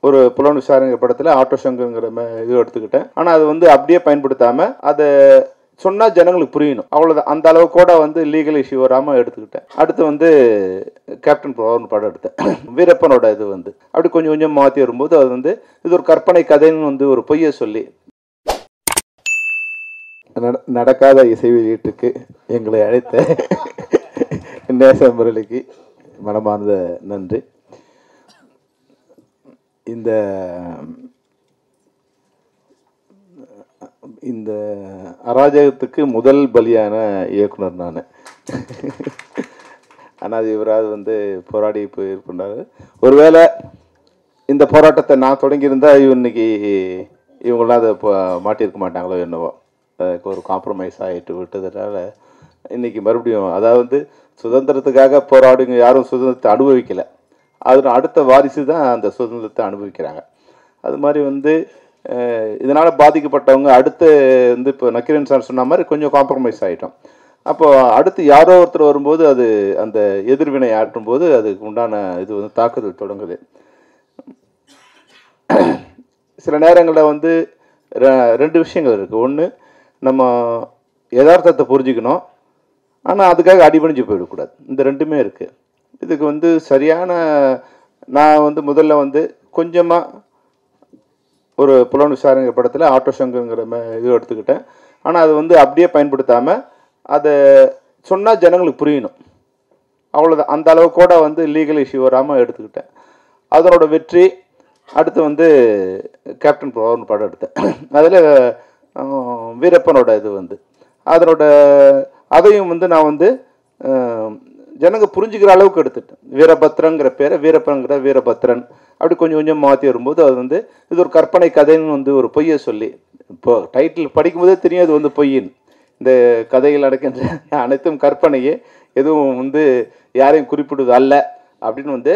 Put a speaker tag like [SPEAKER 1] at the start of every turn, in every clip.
[SPEAKER 1] ஒரு புலன் விசாரணை படத்தில் ஆட்டோ சங்கருங்கிற இது எடுத்துக்கிட்டேன். ஆனால் அது வந்து அப்படியே பயன்படுத்தாமல் அதை சொன்னால் ஜனங்களுக்கு புரியணும், அவ்வளோதான். அந்த அளவு கூட வந்து லீகல் இஷ்யூ வராமல் எடுத்துக்கிட்டேன். அடுத்து வந்து கேப்டன் ப்ரோன்னு படம் எடுத்தேன். வீரப்பனோட இது வந்து அப்படி கொஞ்சம் கொஞ்சம் மாற்றி வரும்போது அது வந்து இது ஒரு கற்பனை கதைன்னு வந்து ஒரு பொய்யை சொல்லி நடக்காத இசை வெளியீட்டுக்கு எங்களை அழைத்த நேச முரளிக்கு மனமார்ந்த நன்றி. இந்த இந்த அராஜகத்துக்கு முதல் பலியான இயக்குனர் நான். ஆனால் இவராது வந்து போராடி போயிருக்கின்றார். ஒருவேளை இந்த போராட்டத்தை நான் தொடங்கியிருந்தால் இன்னைக்கு இவங்களாம் அதை மாட்டியிருக்க மாட்டாங்களோ என்னவோ. ஒரு காம்ப்ரமைஸ் ஆகிட்டு விட்டதுனால இன்றைக்கி மறுபடியும் அதாவது சுதந்திரத்துக்காக போராடுங்க யாரும் சுதந்திரத்தை அனுபவிக்கலை, அது அடுத்த வாரிசு தான் அந்த சுதந்திரத்தை அனுபவிக்கிறாங்க. அது மாதிரி வந்து இதனால் பாதிக்கப்பட்டவங்க அடுத்து வந்து இப்போ நக்கீரன் சார் சொன்ன மாதிரி கொஞ்சம் காம்ப்ரமைஸ் ஆகிட்டோம். அப்போது அடுத்து யாரோ ஒருத்தர் வரும்போது அது அந்த எதிர்வினை ஆற்றும் போது அதுக்கு உண்டான இது வந்து தாக்குதல் தொடங்குது. சில நேரங்களில் வந்து ரெண்டு விஷயங்கள் இருக்குது. ஒன்று, நம்ம யதார்த்தத்தை புரிஞ்சுக்கணும், ஆனால் அதுக்காக அடிபணிஞ்சு போயிடக்கூடாது. இந்த ரெண்டுமே இருக்குது. இதுக்கு வந்து சரியான நான் வந்து முதல்ல வந்து கொஞ்சமாக ஒரு புலன் விசாரணை படத்தில் ஆட்டோ சங்கருங்கிற இது எடுத்துக்கிட்டேன். ஆனால் அது வந்து அப்படியே பயன்படுத்தாமல் அதை சொன்னால் ஜனங்களுக்கு புரியணும், அவ்வளோதான். அந்த அளவு கூட வந்து லீகல் இஷ்யூ வராமல் எடுத்துக்கிட்டேன். அதனோட வெற்றி. அடுத்து வந்து கேப்டன் ப்ரோன்னு படம் எடுத்தேன். அதில் வீரப்பனோட இது வந்து அதையும் வந்து நான் வந்து ஜனங்க புரிஞ்சுக்கிற அளவுக்கு எடுத்துட்டேன். வீரபத்ரங்கிற பேரை வீரப்பன்கிற வீரபத்ரன் அப்படி கொஞ்சம் கொஞ்சம் மாற்றி வரும்போது அது வந்து இது ஒரு கற்பனை கதைன்னு வந்து ஒரு பொய்யை சொல்லி, இப்போ டைட்டில் படிக்கும்போதே தெரியும் அது வந்து பொய்யின். இந்த கதைகள் நடக்கின்ற அனைத்தும் கற்பனையே, எதுவும் வந்து யாரையும் குறிப்பிடுவது அல்ல அப்படின்னு வந்து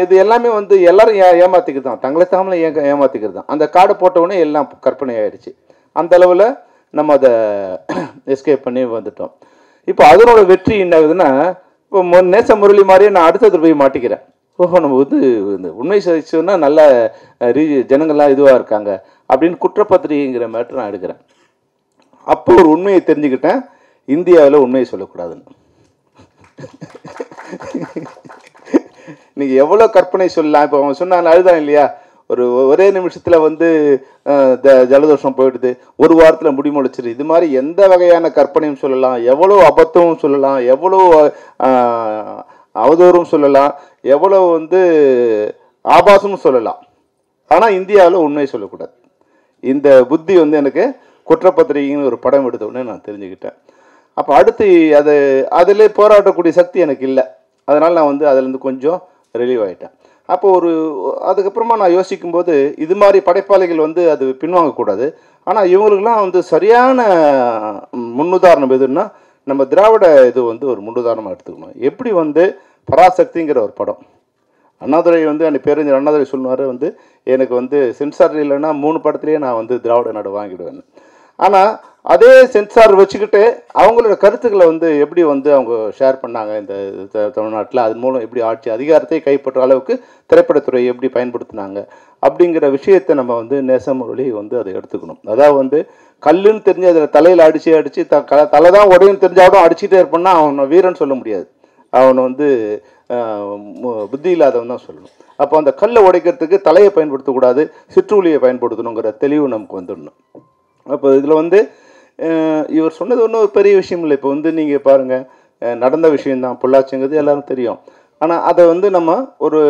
[SPEAKER 1] இது எல்லாமே வந்து எல்லாரும் ஏமாத்திக்கிறது தான், தங்களை தாமலை ஏமாத்திக்கிறது தான். அந்த கார்டை போட்டவுடனே எல்லாம் கற்பனை ஆயிடுச்சு. அந்த அளவில் நம்ம அதை எஸ்கேப் பண்ணி வந்துட்டோம். இப்போ அதனோட வெற்றி என்ன ஆகுதுன்னா, இப்போ நேச முரளி மாதிரியே நான் அடுத்தது போய் மாட்டிக்கிறேன். ஓஹோ, நம்ம வந்து இந்த உண்மை சொன்னா நல்ல ஜனங்கள்லாம் இதுவாக இருக்காங்க அப்படின்னு குற்றப்பத்திரிகைங்கிற மேட்டர் நான் எடுக்கிறேன். அப்போ ஒரு உண்மையை தெரிஞ்சுக்கிட்டேன், இந்தியாவில் உண்மையை சொல்லக்கூடாதுன்னு. நீங்கள் எவ்வளோ கற்பனை சொல்லலாம். இப்போ அவங்க சொன்னாங்க அதுதான் இல்லையா, ஒரே நிமிஷத்தில் வந்து ஜலதோஷம் போயிடுது, ஒரு வாரத்தில் முடிமுளைச்சிரு. இது மாதிரி எந்த வகையான கற்பனையும் சொல்லலாம், எவ்வளோ அபத்தமும் சொல்லலாம், எவ்வளோ அவதூறும் சொல்லலாம், எவ்வளோ வந்து ஆபாசமும் சொல்லலாம். ஆனால் இந்தியாவில் உண்மையை சொல்லக்கூடாது. இந்த புத்தி வந்து எனக்கு குற்றப்பத்திரிகைன்னு ஒரு படம் எடுத்த உடனே நான் தெரிஞ்சுக்கிட்டேன். அப்போ அடுத்து அதிலே போராடக்கூடிய சக்தி எனக்கு இல்லை. அதனால் நான் வந்து அதிலேருந்து கொஞ்சம் ரிலீவ் ஆகிட்டேன். அப்போ அதுக்கப்புறமா நான் யோசிக்கும்போது இது மாதிரி படைப்பாளிகள் வந்து அது பின்வாங்கக்கூடாது. ஆனால் இவங்களுக்கெல்லாம் வந்து சரியான முன்னுதாரணம் எதுன்னா நம்ம திராவிட இது வந்து ஒரு முன்னுதாரணமாக எடுத்துக்கணும். எப்படி வந்து பராசக்திங்கிற ஒரு படம், அண்ணாதுரை வந்து அந்த பேரறிஞர் அண்ணாதுரை சொல்லுவார் வந்து எனக்கு வந்து சென்சார் இல்லைன்னா 3 படத்துலேயே நான் வந்து திராவிட நாடு வாங்கிடுவேன். ஆனால் அதே சென்சார் வச்சுக்கிட்டு அவங்களோட கருத்துக்களை வந்து எப்படி வந்து அவங்க ஷேர் பண்ணாங்க இந்த தமிழ்நாட்டில், அதன் மூலம் எப்படி ஆட்சி அதிகாரத்தை கைப்பற்ற அளவுக்கு திரைப்படத்துறையை எப்படி பயன்படுத்தினாங்க அப்படிங்கிற விஷயத்தை நம்ம வந்து நேசமுரளி வந்து அதை எடுத்துக்கணும். அதாவது வந்து கல்லுன்னு தெரிஞ்சு அதில் தலையில் அடித்து தலை தான் உடையும் தெரிஞ்சாலும் அடிச்சுட்டே இருப்பான்னா அவனை வீரன் சொல்ல முடியாது, அவனை வந்து புத்தி இல்லாதவன் தான் சொல்லணும். அப்போ அந்த கல்லை உடைக்கிறதுக்கு தலையை பயன்படுத்தக்கூடாது, சிற்றுளியை பயன்படுத்தணுங்கிற தெளிவு நமக்கு வந்துடணும். அப்போ இதில் வந்து இவர் சொன்னது ஒன்றும் பெரிய விஷயம் இல்லை. இப்போ வந்து நீங்கள் பாருங்கள், நடந்த விஷயந்தான் பொள்ளாச்சிங்கிறது எல்லாரும் தெரியும். ஆனால் அதை வந்து நம்ம ஒரு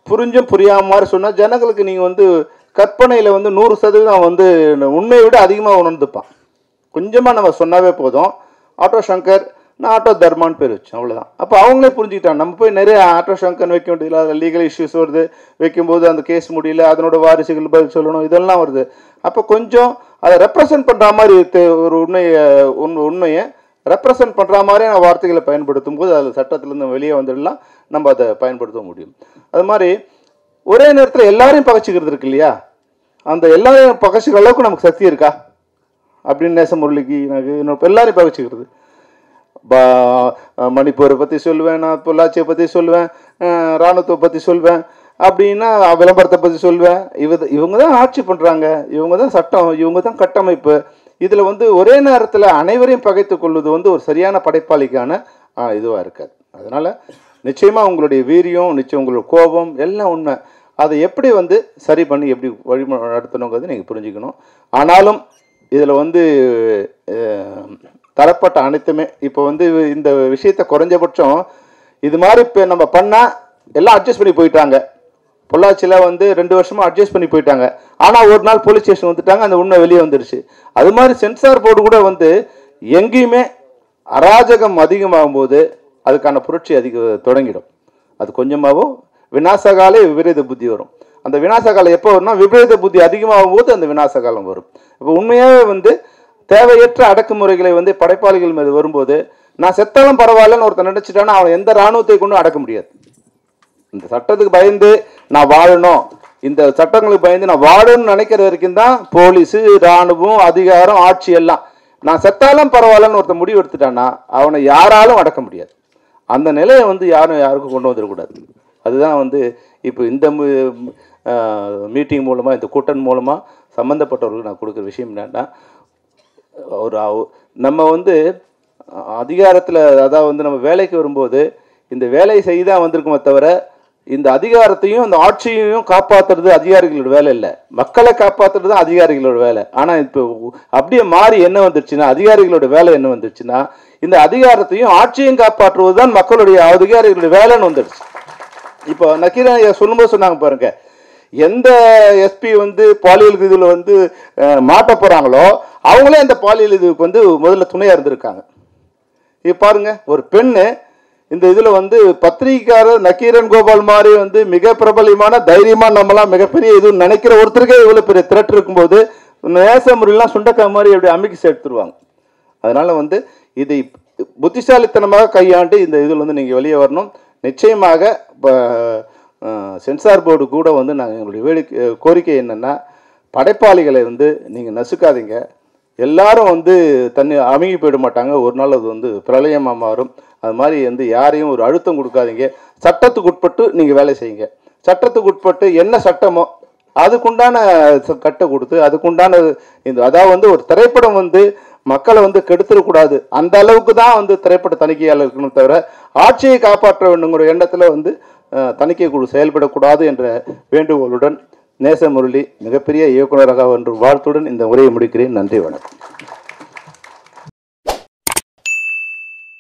[SPEAKER 1] புரிஞ்சும் புரியாம மாதிரி சொன்னால் ஜனங்களுக்கு நீங்கள் வந்து கற்பனையில் வந்து 100% வந்து உண்மையை விட அதிகமாக உணர்ந்துப்பான். கொஞ்சமாக நம்ம சொன்னாவே போதும். ஆட்டோ சங்கர், நான் ஆட்டோ தர்மான்னு பேர் வச்சேன், அவ்வளோதான். அப்போ அவங்களே புரிஞ்சுக்கிட்டாங்க. நம்ம போய் நிறைய ஆட்டோ சங்கர்னு வைக்க வேண்டியதில்லை, அதில் லீகல் இஷ்யூஸ் வருது, வைக்கும்போது அந்த கேஸ் முடியல, அதனோட வாரிசுகள் பதில் சொல்லணும், இதெல்லாம் வருது. அப்போ கொஞ்சம் அதை ரெப்ரசன்ட் பண்ணுற மாதிரி ஒரு உண்மையை ரெப்ரசன்ட் பண்ணுற மாதிரியான வார்த்தைகளை பயன்படுத்தும் போது அதில் சட்டத்திலேருந்து வெளியே வந்துடலாம், நம்ம அதை பயன்படுத்த முடியும். அது மாதிரி ஒரே நேரத்தில் எல்லாரையும் பகைச்சிக்கிறது இருக்கு இல்லையா, அந்த எல்லாரையும் பகைச்சிக்கிற அளவுக்கு நமக்கு சக்தி இருக்கா அப்படின்னு நேசமுரளிக்கு எனக்கு எல்லாரையும் பகைச்சிக்கிறது. மணிப்பூரை பற்றி சொல்லுவேன், நான் பொள்ளாச்சியை பற்றி சொல்லுவேன், இராணுவத்தை பற்றி சொல்லுவேன், அப்படின்னா விளம்பரத்தை பற்றி சொல்வேன். இவங்க தான் ஆட்சி பண்ணுறாங்க, இவங்க தான் சட்டம், இவங்க தான் கட்டமைப்பு. இதில் வந்து ஒரே நேரத்தில் அனைவரையும் பகைத்து கொள்வது வந்து ஒரு சரியான படைப்பாளிக்கான இதுவாக இருக்காது. அதனால் நிச்சயமாக உங்களுடைய வீரியம், நிச்சயம் உங்களோட கோபம் எல்லாம் உண்மை. அதை எப்படி வந்து சரி பண்ணி எப்படி வழி நடத்தணுங்கிறது நீங்கள் புரிஞ்சுக்கணும். ஆனாலும் இதில் வந்து தரப்பட்ட அனைத்துமே இப்போ வந்து இந்த விஷயத்தை குறைஞ்சபட்சம் இது மாதிரி இப்போ நம்ம பண்ணால் எல்லாம் அட்ஜஸ்ட் பண்ணி போயிட்டாங்க. பொள்ளாச்சியில் வந்து 2 வருஷமாக அட்ஜஸ்ட் பண்ணி போயிட்டாங்க. ஆனால் ஒரு நாள் போலீஸ் ஸ்டேஷன் வந்துட்டாங்க, அந்த உண்மை வெளியே வந்துடுச்சு. அது மாதிரி சென்சார் போர்டு கூட வந்து எங்கேயுமே அராஜகம் அதிகமாகும் போது அதுக்கான புரட்சி தொடங்கிடும். அது கொஞ்சமாகவும் விநாசகாலே விபரீத புத்தி வரும். அந்த விநாசகாலம் எப்போ வரும்னா விபரீத புத்தி அதிகமாகும் போது அந்த விநாசகாலம் வரும். இப்போ உண்மையாகவே வந்து தேவையற்ற அடக்குமுறைகளை வந்து படைப்பாளிகள் மீது வரும்போது நான் செத்தாலும் பரவாயில்லன்னு ஒருத்தர் நினைச்சிட்டான்னா அவன் எந்த இராணுவத்தை கொண்டும் அடக்க முடியாது. இந்த சட்டத்துக்கு பயந்து நான் வாழணும், இந்த சட்டங்களுக்கு பயந்து நான் வாழணும்னு நினைக்கிற வரைக்கும் தான் போலீஸு, இராணுவம், அதிகாரம், ஆட்சி எல்லாம். நான் செத்தாலும் பரவாயில்லன்னு ஒருத்தர் முடிவு எடுத்துட்டான்னா அவனை யாராலும் அடக்க முடியாது. அந்த நிலையை வந்து யாருக்கும் கொண்டு வந்துடக்கூடாது. அதுதான் வந்து இப்போ இந்த மீட்டிங் மூலமாக, இந்த கூட்டம் மூலமாக சம்மந்தப்பட்டவர்களுக்கு நான் கொடுக்குற விஷயம் என்னன்னா, நம்ம வந்து அதிகாரத்தில் அதாவது வந்து நம்ம வேலைக்கு வரும்போது இந்த வேலையை செய்தான் வந்திருக்குமே தவிர இந்த அதிகாரத்தையும் அந்த ஆட்சியையும் காப்பாற்றுறது அதிகாரிகளோட வேலை இல்லை, மக்களை காப்பாற்றுறது தான் அதிகாரிகளோட வேலை. ஆனால் இப்போ அப்படியே மாறி என்ன வந்துருச்சுன்னா அதிகாரிகளோட வேலை என்ன வந்துருச்சுன்னா இந்த அதிகாரத்தையும் ஆட்சியையும் காப்பாற்றுவது தான் மக்களுடைய அதிகாரிகளுடைய வேலைன்னு வந்துடுச்சு. இப்போ நக்கீரன் சொல்லும்போது சொன்னாங்க பாருங்க, எந்த எஸ்பி வந்து பாலியல் இதில் வந்து மாட்ட போகிறாங்களோ அவங்களே அந்த பாலியல் இதுக்கு வந்து முதல்ல துணையாக இருந்திருக்காங்க. இப்போ பாருங்க, ஒரு பெண்ணு இந்த இதில் வந்து பத்திரிகைக்காரர் நக்கீரன் கோபால் மாதிரி வந்து மிக பிரபலியமான தைரியமாக நம்மளாம் மிகப்பெரிய இது நினைக்கிற ஒருத்தருக்கே இவ்வளோ பெரிய திரட்டு இருக்கும்போது நேச முறையெல்லாம் சுண்டக்காய் மாதிரி எப்படி அமைக்கி சேர்த்துருவாங்க. அதனால் வந்து இதை புத்திசாலித்தனமாக கையாண்டு இந்த இதில் வந்து நீங்கள் வெளியே வரணும். நிச்சயமாக இப்போ சென்சார் போர்டு கூட வந்து நாங்கள் எங்களுடைய கோரிக்கை என்னென்னா, படைப்பாளிகளை வந்து நீங்கள் நசுக்காதீங்க. எல்லாரும் வந்து அமுங்கி போயிட மாட்டாங்க, ஒரு நாள் அது வந்து பிரளயமாக மாறும். அது மாதிரி வந்து யாரையும் ஒரு அழுத்தம் கொடுக்காதீங்க. சட்டத்துக்கு உட்பட்டு நீங்கள் வேலை செய்யுங்க. சட்டத்துக்கு உட்பட்டு என்ன சட்டமோ அதுக்குண்டான கட்டை கொடுத்து அதுக்குண்டான அதாவது வந்து ஒரு திரைப்படம் வந்து மக்களை வந்து கெடுத்துடக்கூடாது, அந்த அளவுக்கு தான் வந்து திரைப்பட தணிக்கையாளர் இருக்கணும் தவிர ஆட்சியை காப்பாற்ற வேண்டுங்கிற எண்ணத்தில் வந்து தணிக்கை குழு செயல்படக்கூடாது என்ற வேண்டுகோளுடன் நேச முரளி மிகப்பெரிய இயக்குநராக என்ற வாழ்த்துடன் இந்த உரையை முடிக்கிறேன். நன்றி, வணக்கம்.